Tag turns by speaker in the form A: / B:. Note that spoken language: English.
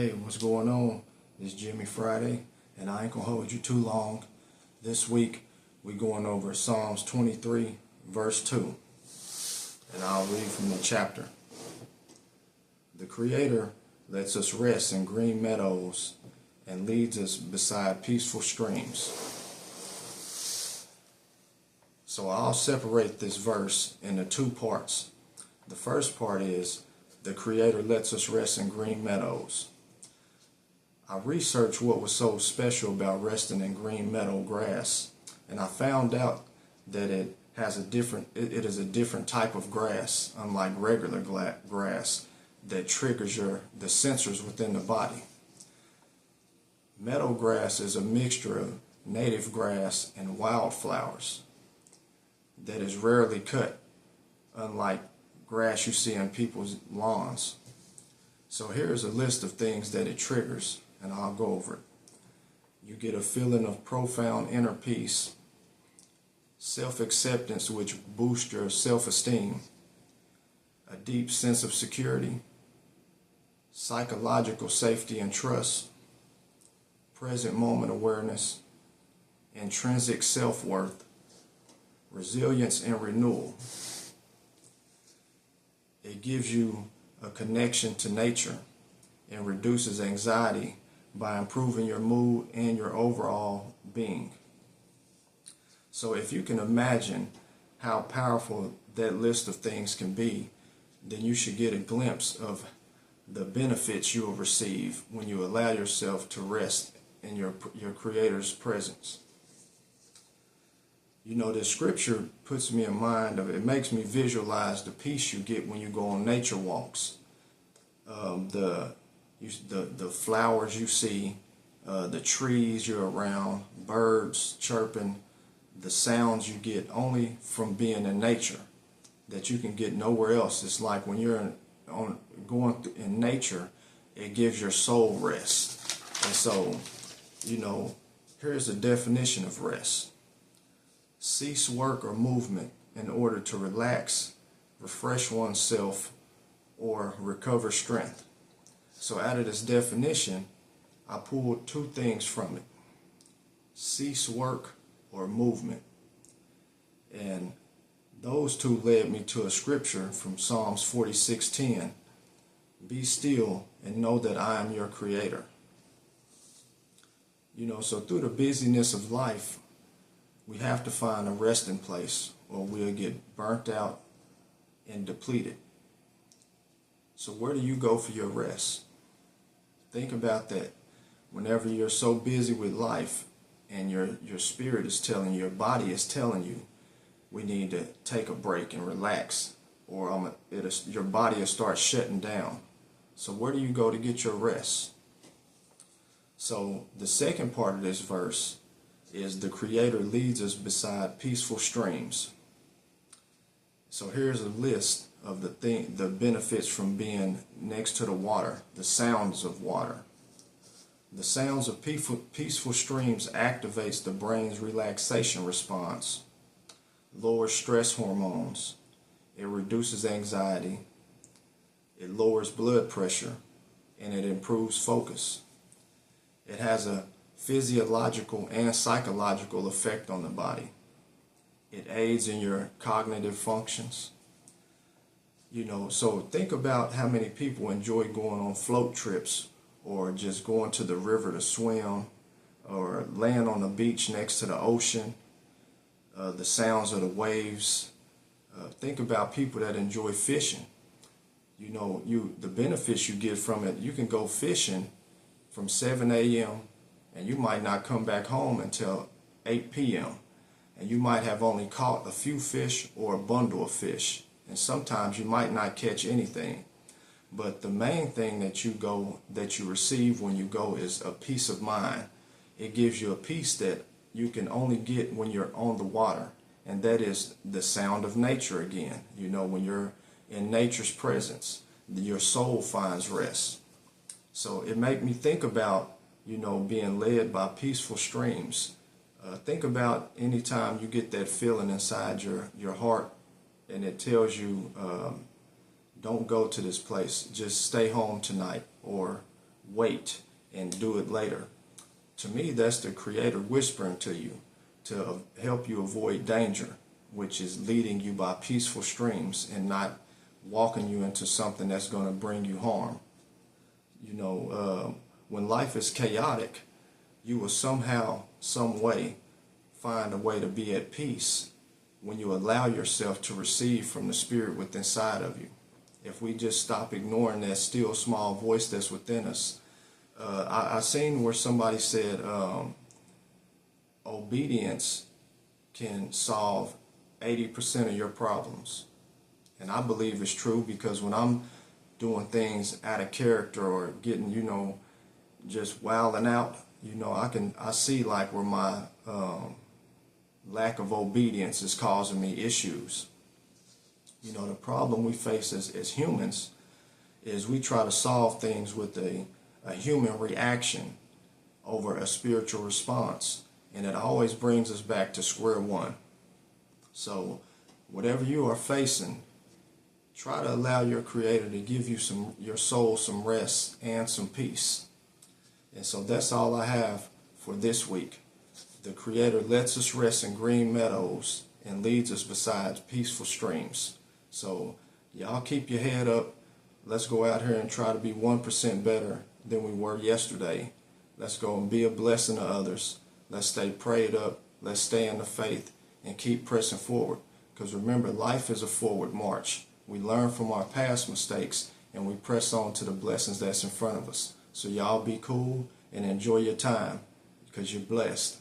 A: Hey, what's going on? It's Jimmy Friday, and I ain't gonna hold you too long. This week, we're going over Psalms 23, verse 2, and I'll read from the chapter. The Creator lets us rest in green meadows and leads us beside peaceful streams. So I'll separate this verse into two parts. The first part is, the Creator lets us rest in green meadows. I researched what was so special about resting in green meadow grass, and I found out that it is a different type of grass, unlike regular grass, that triggers the sensors within the body. Meadow grass is a mixture of native grass and wildflowers that is rarely cut, unlike grass you see on people's lawns. So here's a list of things that it triggers, and I'll go over it. You get a feeling of profound inner peace, self-acceptance, which boosts your self-esteem, a deep sense of security, psychological safety and trust, present moment awareness, intrinsic self-worth, resilience and renewal. It gives you a connection to nature and reduces anxiety by improving your mood and your overall being. So if you can imagine how powerful that list of things can be, then you should get a glimpse of the benefits you will receive when you allow yourself to rest in your Creator's presence. You know, this scripture puts me in mind of it. It makes me visualize the peace you get when you go on nature walks. The flowers you see, the trees you're around, birds chirping, the sounds you get only from being in nature that you can get nowhere else. It's like when you're going in nature, it gives your soul rest. And so, you know, here's a definition of rest. Cease work or movement in order to relax, refresh oneself, or recover strength. So out of this definition, I pulled two things from it. Cease work or movement. And those two led me to a scripture from Psalms 46:10. Be still and know that I am your Creator. You know, so through the busyness of life, we have to find a resting place or we'll get burnt out and depleted. So where do you go for your rest? Think about that. Whenever you're so busy with life and your spirit is telling you, your body is telling you, we need to take a break and relax, or your body will start shutting down. So where do you go to get your rest? So the second part of this verse is the Creator leads us beside peaceful streams. So here's a list of the benefits from being next to the water, the sounds of water. The sounds of peaceful streams activates the brain's relaxation response, lowers stress hormones, it reduces anxiety, it lowers blood pressure, and it improves focus. It has a physiological and psychological effect on the body. It aids in your cognitive functions. You know, so think about how many people enjoy going on float trips or just going to the river to swim or laying on the beach next to the ocean, the sounds of the waves. Think about people that enjoy fishing. You know, the benefits you get from it, you can go fishing from 7 a.m. and you might not come back home until 8 p.m. and you might have only caught a few fish or a bundle of fish. And sometimes you might not catch anything. But the main thing that you receive when you go is a peace of mind. It gives you a peace that you can only get when you're on the water. And that is the sound of nature again. You know, when you're in nature's presence, your soul finds rest. So it made me think about, you know, being led by peaceful streams. Think about any time you get that feeling inside your heart and it tells you, don't go to this place, just stay home tonight, or wait and do it later. To me, that's the Creator whispering to you to help you avoid danger, which is leading you by peaceful streams and not walking you into something that's going to bring you harm. You know, when life is chaotic, you will somehow, some way, find a way to be at peace when you allow yourself to receive from the Spirit within inside of you. If we just stop ignoring that still small voice that's within us. I seen where somebody said obedience can solve 80% of your problems. And I believe it's true, because when I'm doing things out of character or getting, just wilding out, I see like where my lack of obedience is causing me issues. The problem we face as humans is we try to solve things with a human reaction over a spiritual response. And it always brings us back to square one. So whatever you are facing, try to allow your Creator to give you your soul some rest and some peace. And so that's all I have for this week. The Creator lets us rest in green meadows and leads us beside peaceful streams. So y'all keep your head up. Let's go out here and try to be 1% better than we were yesterday. Let's go and be a blessing to others. Let's stay prayed up. Let's stay in the faith and keep pressing forward. Because remember, life is a forward march. We learn from our past mistakes and we press on to the blessings that's in front of us. So y'all be cool and enjoy your time, because you're blessed.